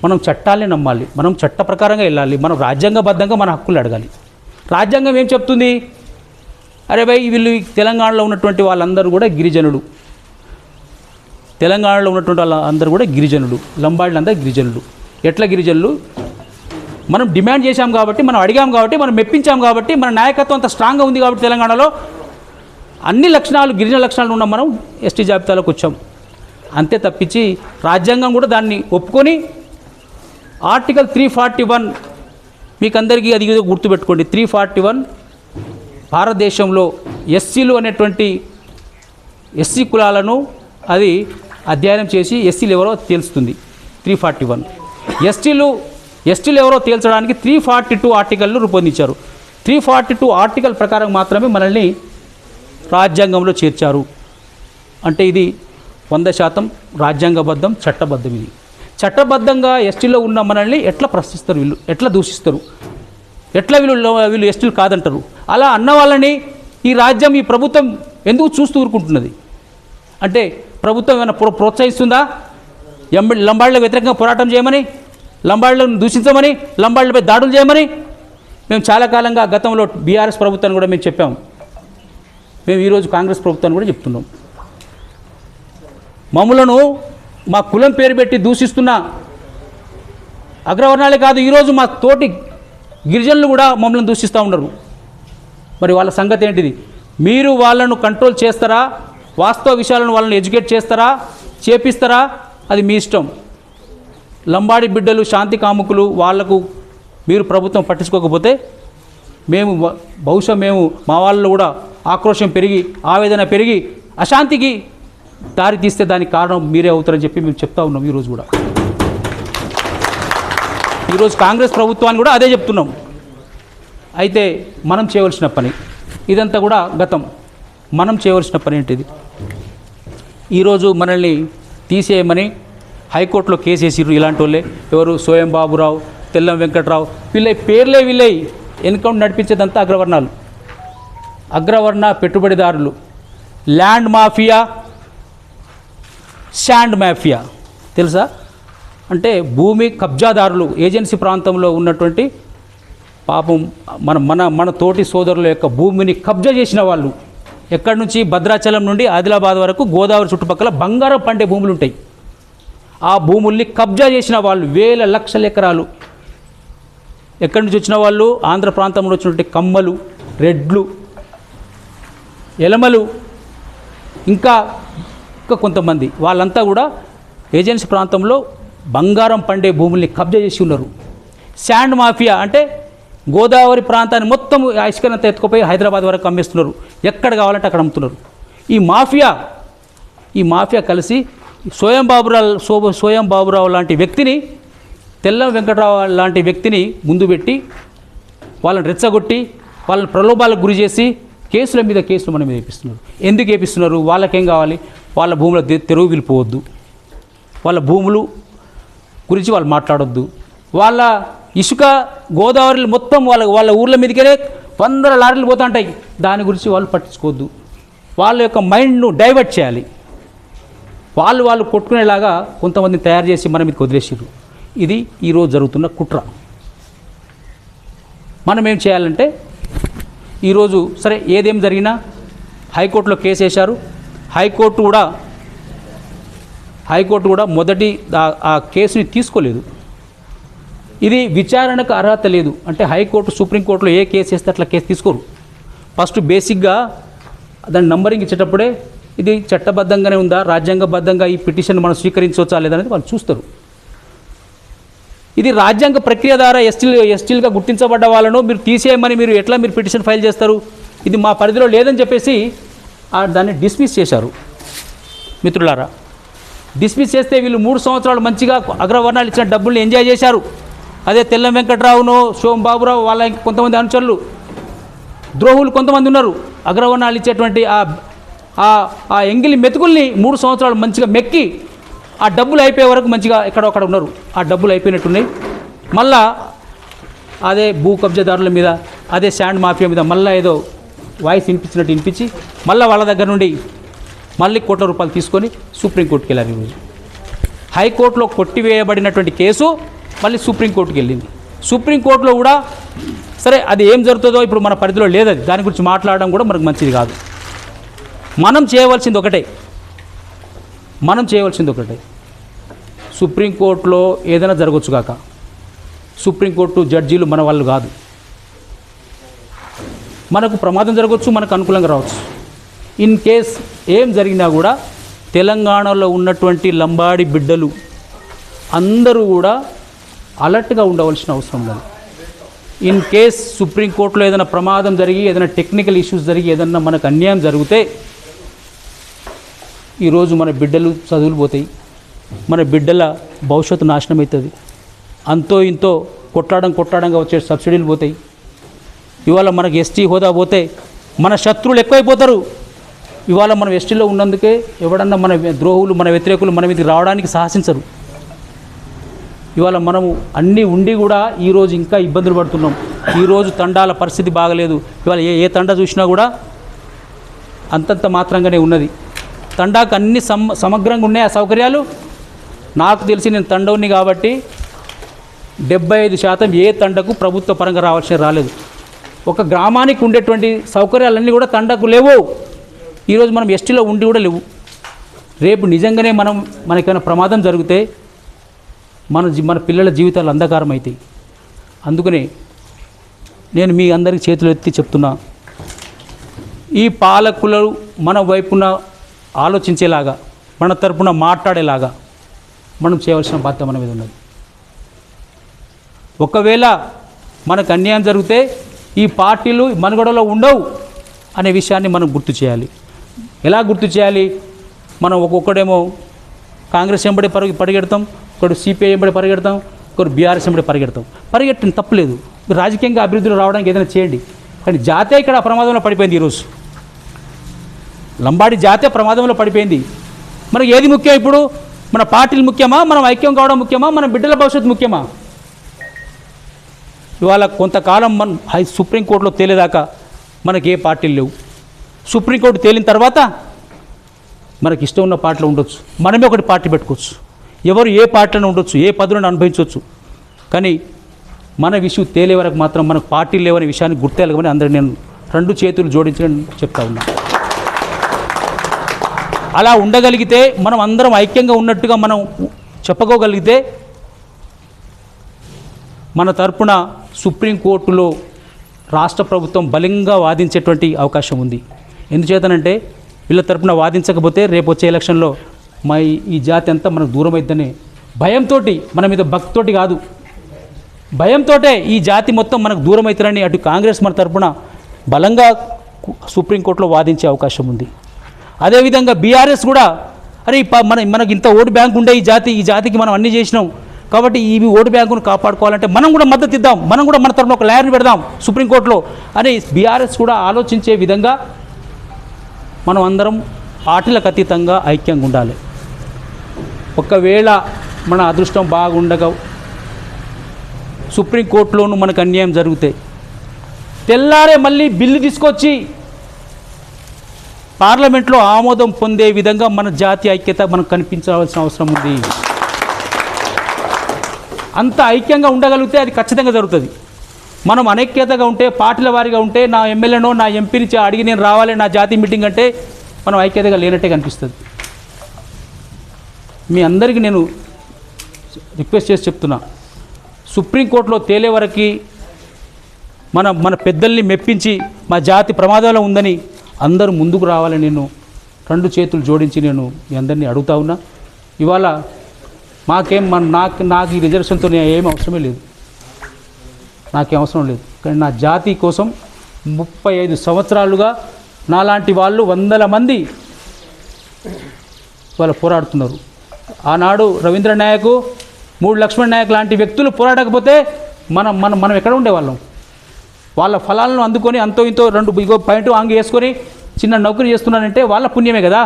మనం చట్టాలని నమ్మాలి, మనం చట్ట ప్రకారంగా వెళ్ళాలి, మనం రాజ్యాంగబద్ధంగా మన హక్కులు అడగాలి. రాజ్యాంగం ఏం చెప్తుంది? అరే భయ్, వీళ్ళు తెలంగాణలో ఉన్నటువంటి వాళ్ళందరూ కూడా గిరిజనులు, తెలంగాణలో ఉన్నటువంటి వాళ్ళందరూ కూడా గిరిజనులు, లంబాడీలందరూ గిరిజనులు. ఎట్లా గిరిజనులు? మనం డిమాండ్ చేశాం కాబట్టి, మనం అడిగాం కాబట్టి, మనం మెప్పించాం కాబట్టి, మన నాయకత్వం అంత స్ట్రాంగ్గా ఉంది కాబట్టి తెలంగాణలో అన్ని లక్షణాలు, గిరిజన లక్షణాలు ఉన్న మనం ఎస్టీ జాబితాలోకి వచ్చాం. అంతే తప్పించి రాజ్యాంగం కూడా దాన్ని ఒప్పుకొని ఆర్టికల్ 341, మీకు అందరికీ అది గుర్తుపెట్టుకోండి, 341 భారతదేశంలో ఎస్సీలు అనేటువంటి ఎస్సీ కులాలను అది అధ్యయనం చేసి ఎస్సీలు ఎవరో తేల్చుతుంది 341. ఎస్టీలు ఎవరో తేల్చడానికి 342 ఆర్టికల్ను రూపొందించారు. 342 ఆర్టికల్ ప్రకారం మాత్రమే మనల్ని రాజ్యాంగంలో చేర్చారు. అంటే ఇది 100% రాజ్యాంగబద్ధం, చట్టబద్ధం. ఇది చట్టబద్ధంగా ఎస్టీలో ఉన్న మనల్ని ఎట్లా ప్రశ్నిస్తారు, వీళ్ళు ఎట్లా దూషిస్తారు, ఎట్లా వీళ్ళు ఎస్టీలు కాదంటారు? అలా అన్న వాళ్ళని ఈ రాజ్యం, ఈ ప్రభుత్వం ఎందుకు చూస్తూ ఊరుకుంటున్నది? అంటే ప్రభుత్వం ఏమైనా ప్రోత్సహిస్తుందా లంబాడీలకు వ్యతిరేకంగా పోరాటం చేయమని, లంబాడీలను దూషించమని, లంబాడీలపై దాడులు చేయమని? మేము చాలా కాలంగా గతంలో బీఆర్ఎస్ ప్రభుత్వాన్ని కూడా మేము చెప్పాం, మేము ఈరోజు కాంగ్రెస్ ప్రభుత్వాన్ని కూడా చెప్తున్నాం. మమ్మలను మా కులం పేరు పెట్టి దూషిస్తున్న అగ్రవర్ణాలే కాదు, ఈరోజు మా తోటి గిరిజనులు కూడా మమ్మల్ని దూషిస్తూ ఉన్నారు. మరి వాళ్ళ సంగతి ఏంటిది? మీరు వాళ్ళను కంట్రోల్ చేస్తారా? వాస్తవ విషయాలను వాళ్ళని ఎడ్యుకేట్ చేస్తారా, చేపిస్తారా? అది మీ ఇష్టం. లంబాడి బిడ్డలు, శాంతి కాముకులు, వాళ్లకు మీరు ప్రభుత్వం పట్టించుకోకపోతే బహుశా మా వాళ్ళు కూడా ఆక్రోశం పెరిగి, ఆవేదన పెరిగి, అశాంతికి దారి తీస్తే దానికి కారణం మీరే అవుతారని చెప్పి మేము చెప్తా ఉన్నాం. ఈరోజు కూడా ఈరోజు కాంగ్రెస్ ప్రభుత్వాన్ని కూడా అదే చెప్తున్నాం. అయితే మనం చేయవలసిన పని, ఇదంతా కూడా గతం, మనం చేయవలసిన పని ఏంటిది? ఈరోజు మనల్ని తీసేయమని హైకోర్టులో కేసు వేసిర్రు ఇలాంటి వాళ్ళే. ఎవరు? సోయం బాబురావు, తెల్లం వెంకట్రావు, వీళ్ళై ఎన్కౌంటర్ నడిపించేదంతా అగ్రవర్ణ పెట్టుబడిదారులు, ల్యాండ్ మాఫియా, శాండ్ మాఫియా తెలుసా? అంటే భూమి కబ్జాదారులు, ఏజెన్సీ ప్రాంతంలో ఉన్నటువంటి పాపం మన తోటి సోదరుల యొక్క భూమిని కబ్జా చేసిన వాళ్ళు. ఎక్కడి నుంచి? భద్రాచలం నుండి ఆదిలాబాద్ వరకు గోదావరి చుట్టుపక్కల బంగారం పండే భూములు ఉంటాయి. ఆ భూముల్ని కబ్జా చేసిన వాళ్ళు వేల లక్షల ఎకరాలు. ఎక్కడి నుంచి వచ్చిన వాళ్ళు? ఆంధ్ర ప్రాంతంలో వచ్చినటువంటి కమ్మలు, రెడ్లు, ఎలమలు, ఇంకా కొంతమంది వాళ్ళంతా కూడా ఏజెన్సీ ప్రాంతంలో బంగారం పండే భూముల్ని కబ్జా చేసి ఉన్నారు. శాండ్ మాఫియా అంటే గోదావరి ప్రాంతాన్ని మొత్తం ఇసుకనంతా ఎత్తుకుపోయి హైదరాబాద్ వరకు అమ్మేస్తున్నారు. ఎక్కడ కావాలంటే అక్కడ అమ్ముతున్నారు. ఈ మాఫియా కలిసి సోయం బాబురావు లాంటి వ్యక్తిని, తెల్లం వెంకట్రావు లాంటి వ్యక్తిని ముందు పెట్టి వాళ్ళని రెచ్చగొట్టి వాళ్ళని ప్రలోభాలకు గురి చేసి కేసుల మీద కేసులు మన మీద వేపిస్తున్నారు. ఎందుకు వేపిస్తున్నారు? వాళ్ళకేం కావాలి? వాళ్ళ భూముల తెరువు వెళ్ళిపోవద్దు, వాళ్ళ భూములు గురించి వాళ్ళు మాట్లాడొద్దు, వాళ్ళ ఇసుక గోదావరిలో మొత్తం వాళ్ళ ఊర్ల మీదకే వందల లారీలు పోతుంటాయి, దాని గురించి వాళ్ళు పట్టించుకోవద్దు. వాళ్ళ యొక్క మైండ్ను డైవర్ట్ చేయాలి. వాళ్ళు కొట్టుకునేలాగా కొంతమందిని తయారు చేసి మన మీదకి వదిలేసారు. ఇది ఈరోజు జరుగుతున్న కుట్ర. మనం ఏం చేయాలంటే, ఈరోజు సరే ఏదేం జరిగినా హైకోర్టులో కేసు వేశారు. హైకోర్టు కూడా మొదటి ఆ కేసుని తీసుకోలేదు. ఇది విచారణకు అర్హత లేదు అంటే హైకోర్టు, సుప్రీంకోర్టులో ఏ కేసు వేస్తే అట్లా కేసు తీసుకోరు. ఫస్ట్ బేసిక్గా దాని నంబరింగ్ ఇచ్చేటప్పుడే ఇది చట్టబద్ధంగానే ఉందా, రాజ్యాంగబద్ధంగా ఈ పిటిషన్ మనం స్వీకరించవచ్చా లేదనేది వాళ్ళు చూస్తారు. ఇది రాజ్యాంగ ప్రక్రియ ద్వారా ఎస్టీలుగా గుర్తించబడ్డ వాళ్ళను మీరు తీసేయమని మీరు ఎట్లా పిటిషన్ ఫైల్ చేస్తారు? ఇది మా పరిధిలో లేదని చెప్పేసి దాన్ని డిస్మిస్ చేశారు. మిత్రులారా, డిస్మిస్ చేస్తే వీళ్ళు 3 సంవత్సరాలు మంచిగా అగ్రవర్ణాలు ఇచ్చిన డబ్బుల్ని ఎంజాయ్ చేశారు. అదే తెల్లం వెంకట్రావును, సోయం బాబురావు వాళ్ళ కొంతమంది అనుచరులు, ద్రోహులు కొంతమంది ఉన్నారు. అగ్రవర్ణాలు ఇచ్చేటువంటి ఆ ఎంగిలి మెతుకుల్ని 3 సంవత్సరాలు మంచిగా మెక్కి ఆ డబ్బులు అయిపోయే వరకు మంచిగా ఎక్కడొక్కడ ఉన్నారు. ఆ డబ్బులు అయిపోయినట్టున్నాయి. మళ్ళా అదే భూ కబ్జాదారుల మీద, అదే శాండ్ మాఫియా మీద మళ్ళీ ఏదో వాయిస్ వినిపించి మళ్ళీ వాళ్ళ దగ్గర నుండి మళ్ళీ కోట్ల రూపాయలు తీసుకొని సుప్రీంకోర్టుకి వెళ్ళారు. ఈరోజు హైకోర్టులో కొట్టివేయబడినటువంటి కేసు మళ్ళీ సుప్రీంకోర్టుకి వెళ్ళింది. సుప్రీంకోర్టులో కూడా సరే అది ఏం జరుగుతుందో ఇప్పుడు మన పరిధిలో లేదు. అది దాని గురించి మాట్లాడడం కూడా మనకు మంచిది కాదు. మనం చేయవలసింది ఒకటే, సుప్రీంకోర్టులో ఏదైనా జరగవచ్చు కాక, సుప్రీంకోర్టు జడ్జీలు మన వాళ్ళు కాదు. మనకు ప్రమాదం జరగవచ్చు, మనకు అనుకూలంగా రావచ్చు. ఇన్ కేస్ ఏం జరిగినా కూడా తెలంగాణలో ఉన్నటువంటి లంబాడి బిడ్డలు అందరూ కూడా అలర్ట్గా ఉండవలసిన అవసరం లేదు. ఇన్ కేస్ సుప్రీంకోర్టులో ఏదైనా ప్రమాదం జరిగి, ఏదైనా టెక్నికల్ ఇష్యూస్ జరిగి, ఏదైనా మనకు అన్యాయం జరిగితే ఈరోజు మన బిడ్డలు చదువులు పోతాయి, మన బిడ్డల భవిష్యత్తు నాశనం అవుతుంది. అంతో ఇంతో కొట్లాడంగా వచ్చే సబ్సిడీలు పోతాయి. ఇవాళ మనకు ఎస్టీ హోదా పోతే మన శత్రువులు ఎక్కువైపోతారు. ఇవాళ మనం ఎస్టీలో ఉన్నందుకే ఎవడన్నా మన ద్రోహులు, మన వ్యతిరేకులు మన మీదకి రావడానికి సాహసించరు. ఇవాళ మనము అన్నీ ఉండి కూడా ఈరోజు ఇంకా ఇబ్బందులు పడుతున్నాం. ఈరోజు తండాల పరిస్థితి బాగలేదు. ఇవాళ ఏ తండా చూసినా కూడా అంతంత మాత్రంగానే ఉన్నది. తండాకు అన్ని సమగ్రంగా ఉన్నాయి ఆ సౌకర్యాలు. నాకు తెలిసి నేను తండవుని కాబట్టి 75% ఏ తండకు ప్రభుత్వ పరంగా రాలేదు. ఒక గ్రామానికి ఉండేటువంటి సౌకర్యాలన్నీ కూడా తండకు లేవు. ఈరోజు మనం ఎస్టీలో ఉండి కూడా లేవు. రేపు నిజంగానే మనకేమైనా ప్రమాదం జరిగితే మన పిల్లల జీవితాలు అంధకారం అవుతాయి. అందుకనే నేను మీ అందరికీ చేతులు ఎత్తి చెప్తున్నా, ఈ పాలకులు మన వైపున ఆలోచించేలాగా, మన తరపున మాట్లాడేలాగా మనం చేయవలసిన బాధ్యత మన మీద ఉన్నది. ఒకవేళ మనకు అన్యాయం జరిగితే ఈ పార్టీలు మనుగడలో ఉండవు అనే విషయాన్ని మనం గుర్తు చేయాలి. ఎలా గుర్తు చేయాలి? మనం ఒక్కొక్కడేమో కాంగ్రెస్ వెంబడి పరిగెడతాం, ఒకడు సిపిఐ వెంబడి పరిగెడతాం, ఒకరు బీఆర్ఎస్ వెంబడి పరిగెట్టిన తప్పులేదు. రాజకీయంగా అభివృద్ధిలో రావడానికి ఏదైనా చేయండి. కానీ జాతే ఇక్కడ ప్రమాదంలో పడిపోయింది. ఈరోజు లంబాడి జాతే ప్రమాదంలో పడిపోయింది. మనకు ఏది ముఖ్యం ఇప్పుడు? మన పార్టీలు ముఖ్యమా, మనం ఐక్యం కావడం ముఖ్యమా, మన బిడ్డల భవిష్యత్తు ముఖ్యమా? ఇవాళ కొంతకాలం సుప్రీంకోర్టులో తేలేదాకా మనకి ఏ పార్టీలు లేవు. సుప్రీంకోర్టు తేలిన తర్వాత మనకి ఇష్టం ఉన్న పార్టీలో ఉండొచ్చు, మనమే ఒకటి పార్టీ పెట్టుకోవచ్చు, ఎవరు ఏ పార్టీలో ఉండొచ్చు, ఏ పదవులను అనుభవించవచ్చు. కానీ మన విషయం తేలే వరకు మాత్రం మనకు పార్టీలు లేవనే విషయాన్ని గుర్తెలగమని అందరూ నేను 2 చేతులు జోడించడం చెప్తా ఉన్నా. అలా ఉండగలిగితే మనం అందరం ఐక్యంగా ఉన్నట్టుగా మనం చెప్పుకోగలిగితే మన తరపున సుప్రీంకోర్టులో రాష్ట్ర ప్రభుత్వం బలంగా వాదించేటువంటి అవకాశం ఉంది. ఎందుచేతనంటే వీళ్ళ తరపున వాదించకపోతే రేపు వచ్చే ఎలక్షన్లో ఈ జాతి అంతా మనకు దూరం అవుతుందనే భయంతో, మన మీద భక్తితోటి కాదు, భయంతోటే ఈ జాతి మొత్తం మనకు దూరం అవుతారని అటు కాంగ్రెస్ మన తరపున బలంగా సుప్రీంకోర్టులో వాదించే అవకాశం ఉంది. అదేవిధంగా బీఆర్ఎస్ కూడా అరే మనకి ఇంత ఓటు బ్యాంక్ ఉండే ఈ జాతికి మనం అన్నీ చేసినాం కాబట్టి ఈ ఓటు బ్యాంకును కాపాడుకోవాలంటే మనం కూడా మద్దతు ఇద్దాం, మనం కూడా మన తరపున ఒక లాయర్ని పెడదాం సుప్రీంకోర్టులో అని బీఆర్ఎస్ కూడా ఆలోచించే విధంగా మనం అందరం పార్టీలకు అతీతంగా ఐక్యంగా ఉండాలి. ఒకవేళ మన అదృష్టం బాగుండగా సుప్రీంకోర్టులోనూ మనకు అన్యాయం జరిగితే తెల్లారే మళ్ళీ బిల్లు తీసుకొచ్చి పార్లమెంట్లో ఆమోదం పొందే విధంగా మన జాతీయ ఐక్యత మనకు కనిపించవలసిన అవసరం ఉంది. అంత ఐక్యంగా ఉండగలిగితే అది ఖచ్చితంగా జరుగుతుంది. మనం అనైక్యతగా ఉంటే, పార్టీల వారిగా ఉంటే, నా ఎమ్మెల్యేనో నా ఎంపీని అడిగి నేను రావాలి నా జాతీయ మీటింగ్ అంటే మనం ఐక్యతగా లేనట్టే కనిపిస్తుంది. మీ అందరికీ నేను రిక్వెస్ట్ చేసి చెప్తున్నా, సుప్రీంకోర్టులో తేలే వరకు మన పెద్దల్ని మెప్పించి మా జాతి ప్రమాదంలో ఉందని అందరూ ముందుకు రావాలని నేను రెండు చేతులు జోడించి నేను మీ అందరినీ అడుగుతా ఉన్నా. ఇవాళ నాకు ఈ రిజర్వేషన్తో ఏం అవసరమే లేదు, నాకేం అవసరం లేదు. కానీ నా జాతి కోసం 35 సంవత్సరాలుగా నాలాంటి వాళ్ళు 100 మంది వాళ్ళు పోరాడుతున్నారు. ఆనాడు రవీంద్ర నాయక్, 3 లక్ష్మణ్ నాయక్ లాంటి వ్యక్తులు పోరాడకపోతే మనం ఎక్కడ ఉండేవాళ్ళం? వాళ్ళ ఫలాలను అందుకొని అంతో ఇంతో 2 పాయింట్ ఆంగి వేసుకొని చిన్న నౌకరీ చేస్తున్నానంటే వాళ్ళ పుణ్యమే కదా.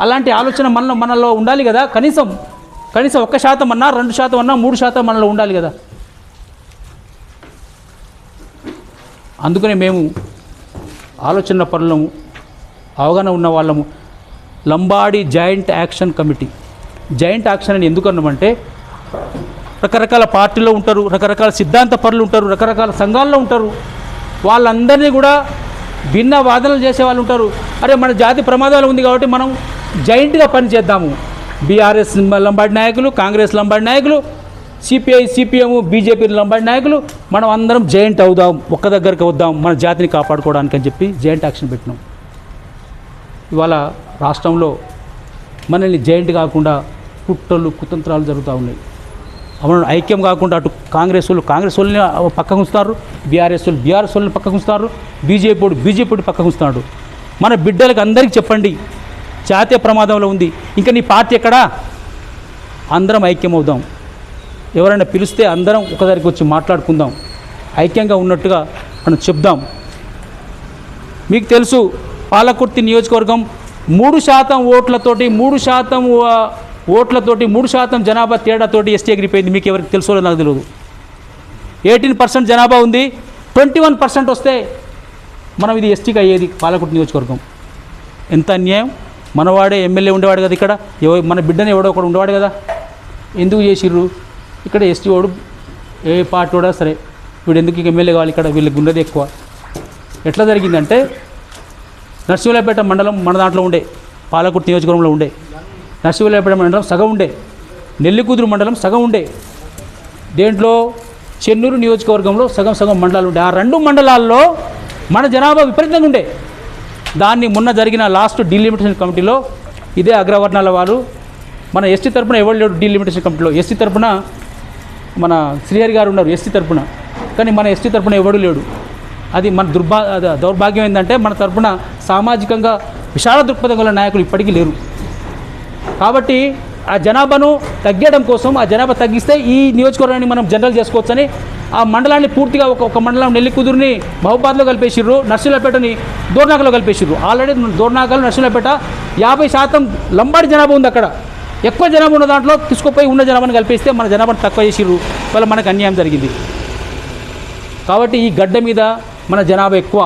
అలాంటి ఆలోచన మనలో ఉండాలి కదా. కనీసం 1% అన్నా, 2% అన్నా, 3% మనలో ఉండాలి కదా. అందుకనే మేము ఆలోచన పరులము, అవగాహన ఉన్న వాళ్ళము. Lambadi joint action committee, joint action అని ఎందుకు అన్నామంటే రకరకాల పార్టీలో ఉంటారు, రకరకాల సిద్ధాంత పరులు ఉంటారు, రకరకాల సంఘాల్లో ఉంటారు. వాళ్ళందరినీ కూడా భిన్న వాదనలు చేసే వాళ్ళు ఉంటారు. అరే మన జాతి ప్రమాదాలు ఉంది కాబట్టి మనం జాయింట్గా పనిచేద్దాము. బీఆర్ఎస్ లంబాడి నాయకులు, కాంగ్రెస్ లంబాడి నాయకులు, సిపిఐ, సిపిఎం, బీజేపీ లంబాడి నాయకులు మనం అందరం జాయింట్ అవుదాం, ఒక్క దగ్గరికి వద్దాం మన జాతిని కాపాడుకోవడానికి అని చెప్పి జాయింట్ యాక్షన్ పెట్టినాం. ఇవాళ రాష్ట్రంలో మనల్ని జాయింట్ కాకుండా కుట్రలు కుతంత్రాలు జరుగుతూ ఉన్నాయి. అవును, ఐక్యం కాకుండా అటు కాంగ్రెస్ వాళ్ళని పక్కకు ఉంచుతారు, బీఆర్ఎస్ వాళ్ళని పక్కకు ఉంచుతారు, బీజేపీ పక్కకు ఉంచుతాడు. మన బిడ్డలకు అందరికీ చెప్పండి జాతీయ ప్రమాదంలో ఉంది, ఇంకా నీ పార్టీ ఎక్కడా? అందరం ఐక్యం అవుదాం. ఎవరైనా పిలిస్తే అందరం ఒక దగ్గరికి వచ్చి మాట్లాడుకుందాం, ఐక్యంగా ఉన్నట్టుగా మనం చెప్దాం. మీకు తెలుసు పాలకుర్తి నియోజకవర్గం 3% ఓట్లతోటి 3% జనాభా తేడాతోటి ఎస్టీ ఎగిరిపోయింది. మీకు ఎవరికి తెలుసో నాకు తెలియదు. 18% జనాభా ఉంది, 21% వస్తే మనం ఇది ఎస్టీకి అయ్యేది. పాలకుర్తి నియోజకవర్గం ఎంత అన్యాయం. మనవాడే ఎమ్మెల్యే ఉండేవాడు కదా ఇక్కడ, మన బిడ్డని ఎవడో ఒకడు ఉండేవాడు కదా. ఎందుకు చేసిర్రు? ఇక్కడ ఎస్టీ వాడు ఏ పార్టీ వాడా సరే వీడు ఎందుకు ఎమ్మెల్యే కావాలి, ఇక్కడ వీళ్ళకి ఉన్నది ఎక్కువ. ఎట్లా జరిగిందంటే నర్సింహులపేట మండలం మన దాంట్లో ఉండే, పాలకుర్తి నియోజకవర్గంలో ఉండే. నర్సింహులపేట మండలం సగం ఉండే, నెల్లికుదురు మండలం సగం ఉండే, దేంట్లో చెన్నూరు నియోజకవర్గంలో సగం మండలాలు ఉండే. ఆ 2 మండలాల్లో మన జనాభా విపరీతంగా ఉండే. దాన్ని మొన్న జరిగిన లాస్ట్ డీలిమిటేషన్ కమిటీలో ఇదే అగ్రవర్ణాల వారు, మన ఎస్టీ తరపున ఎవరు లేడు డీలిమిటేషన్ కమిటీలో. ఎస్టీ తరపున మన శ్రీహరి గారు ఉన్నారు ఎస్టీ తరపున, కానీ మన ఎస్టీ తరపున ఎవడు లేడు. అది మన దౌర్భాగ్యం ఏంటంటే మన తరపున సామాజికంగా విశాల దృక్పథం గల నాయకులు ఇప్పటికీ లేరు. కాబట్టి ఆ జనాభాను తగ్గడం కోసం, ఆ జనాభా తగ్గిస్తే ఈ నియోజకవర్గాన్ని మనం జనరల్ చేసుకోవచ్చని ఆ మండలాన్ని పూర్తిగా ఒక మండలం నెల్లికుదురుని మహబాద్లో కలిపేసిర్రు, నర్సింహులపేటని దోర్నాకలో కలిపేసిర్రు. ఆల్రెడీ దోర్నాకలు నర్సింహులపేట 50% లంబాడి జనాభా ఉంది. అక్కడ ఎక్కువ జనాభా ఉన్న దాంట్లో తీసుకుపోయి ఉన్న జనాభాను కలిపేస్తే మన జనాభాను తక్కువ చేసిర్రు, వల్ల మనకు అన్యాయం జరిగింది. కాబట్టి ఈ గడ్డ మీద మన జనాభా ఎక్కువ,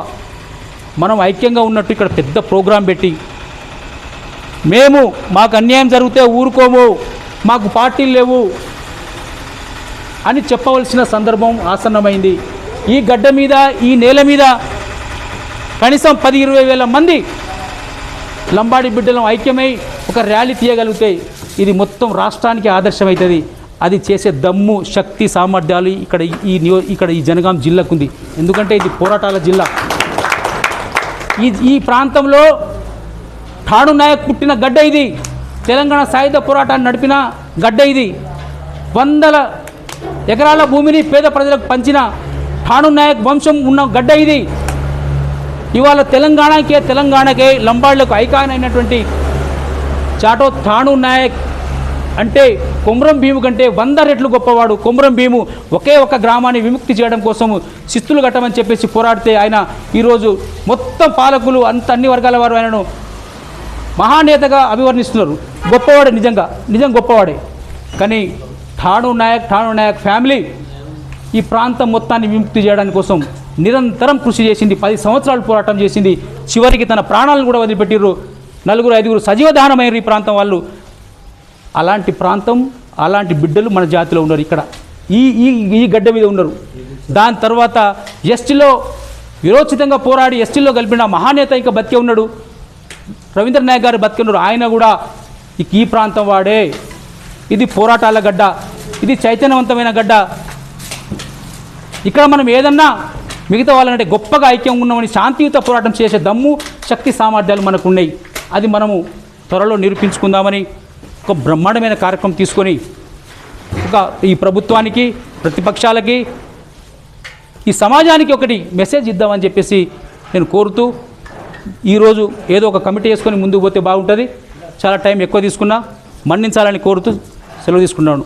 మనం ఐక్యంగా ఉన్నట్టు ఇక్కడ పెద్ద ప్రోగ్రాం పెట్టి మాకు అన్యాయం జరిగితే ఊరుకోము, మాకు పార్టీలు లేవు అని చెప్పవలసిన సందర్భం ఆసన్నమైంది. ఈ గడ్డ మీద, ఈ నేల మీద కనీసం 10-20 వేల మంది లంబాడి బిడ్డలను ఐక్యమై ఒక ర్యాలీ తీయగలిగితే ఇది మొత్తం రాష్ట్రానికి ఆదర్శమవుతుంది. అది చేసే దమ్ము, శక్తి, సామర్థ్యాలు ఇక్కడ ఈ జనగాం జిల్లాకు ఉంది. ఎందుకంటే ఇది పోరాటాల జిల్లా. ఈ ప్రాంతంలో ఠాణు నాయక్ పుట్టిన గడ్డ ఇది. తెలంగాణ సాయుధ పోరాటాన్ని నడిపిన గడ్డ ఇది. 100 ఎకరాల భూమిని పేద ప్రజలకు పంచిన ఠాణు నాయక్ వంశం ఉన్న గడ్డ ఇది. ఇవాళ తెలంగాణకే లంబాళ్లకు ఐకాన్ అయినటువంటి చాటో ఠాణు నాయక్ అంటే కొమ్రం భీము కంటే 100 రెట్లు గొప్పవాడు. కొమ్రం భీము ఒకే ఒక గ్రామాన్ని విముక్తి చేయడం కోసం శిస్తులు కట్టమని చెప్పేసి పోరాడితే ఆయన ఈరోజు మొత్తం పాలకులు అన్ని వర్గాల వారు ఆయనను మహానేతగా అభివర్ణిస్తున్నారు. గొప్పవాడే, నిజం గొప్పవాడే. కానీ ఠాణు నాయక్ ఫ్యామిలీ ఈ ప్రాంతం మొత్తాన్ని విముక్తి చేయడానికి కోసం నిరంతరం కృషి చేసింది. 10 సంవత్సరాలు పోరాటం చేసింది. చివరికి తన ప్రాణాలను కూడా వదిలిపెట్టిర్రు. 4-5 సజీవ దహనమయ్యారు ఈ ప్రాంతం వాళ్ళు. అలాంటి ప్రాంతం, అలాంటి బిడ్డలు మన జాతిలో ఉన్నారు. ఇక్కడ ఈ గడ్డ మీద ఉన్నారు. దాని తర్వాత ఎస్టీలో విరోచితంగా పోరాడి ఎస్టీలో కలిపిన మహానేత ఇంకా బతికే ఉన్నాడు. రవీంద్ర నాయక్ గారు బతికే ఉన్నారు. ఆయన కూడా ఈ ప్రాంతం వాడే. ఇది పోరాటాల గడ్డ, ఇది చైతన్యవంతమైన గడ్డ. ఇక్కడ మనం ఏదన్నా మిగతా వాళ్ళంటే గొప్పగా ఐక్యం ఉన్నామని శాంతియుత పోరాటం చేసే దమ్ము, శక్తి, సామర్థ్యాలు మనకు ఉన్నాయి. అది మనము త్వరలో నిరూపించుకుందామని ఒక బ్రహ్మాండమైన కార్యక్రమం తీసుకొని ఈ ప్రభుత్వానికి, ప్రతిపక్షాలకి, ఈ సమాజానికి ఒకటి మెసేజ్ ఇద్దామని చెప్పేసి నేను కోరుతూ ఈరోజు ఏదో ఒక కమిటీ వేసుకొని ముందుకు పోతే బాగుంటుంది. చాలా టైం ఎక్కువ తీసుకున్నా, మన్నించాలని కోరుతూ సెలవు తీసుకున్నాను.